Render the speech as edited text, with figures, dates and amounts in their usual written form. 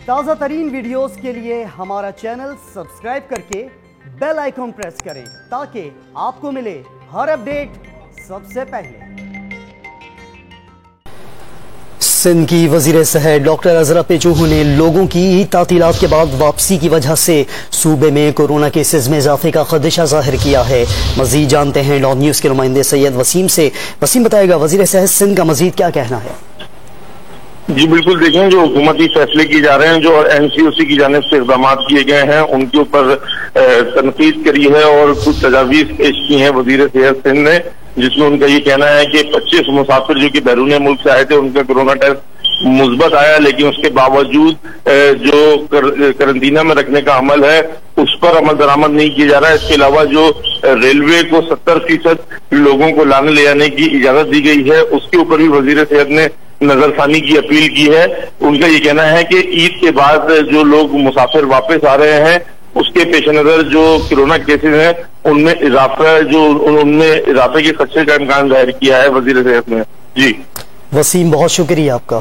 تازہ ترین ویڈیوز کے لیے ہمارا چینل سبسکرائب کر کے بیل آئیکن پریس کریں تاکہ آپ کو ملے ہر اپڈیٹ سب سے پہلے۔ سندھ کی وزیر صحت ڈاکٹر عزرا پیچوہو نے لوگوں کی عید تعطیلات کے بعد واپسی کی وجہ سے صوبے میں کورونا کیسز میں اضافے کا خدشہ ظاہر کیا ہے۔ مزید جانتے ہیں ڈان نیوز کے نمائندے سید وسیم سے۔ وسیم بتائے گا وزیر صحت سندھ کا مزید کیا کہنا ہے؟ جی بالکل، دیکھیں جو حکومتی فیصلے کیے جا رہے ہیں، جو این سی او سی کی جانب سے اقدامات کیے گئے ہیں ان کے اوپر تنقید کری ہے اور کچھ تجاویز پیش کی ہیں وزیر صحت سندھ نے، جس میں ان کا یہ کہنا ہے کہ 25 مسافر جو کہ بیرون ملک سے آئے تھے ان کا کورونا ٹیسٹ مثبت آیا، لیکن اس کے باوجود جو قرنطینہ میں رکھنے کا عمل ہے اس پر عمل درآمد نہیں کیا جا رہا ہے۔ اس کے علاوہ جو ریلوے کو 70% لوگوں کو لانے لے جانے کی اجازت دی گئی ہے اس کے اوپر بھی وزیر صحت نے نظر ثانی کی اپیل کی ہے۔ ان کا یہ کہنا ہے کہ عید کے بعد جو لوگ مسافر واپس آ رہے ہیں اس کے پیش نظر جو کورونا کیسز ہیں ان میں اضافے کے خدشے کا امکان ظاہر کیا ہے وزیر صحت نے۔ جی وسیم، بہت شکریہ آپ کا۔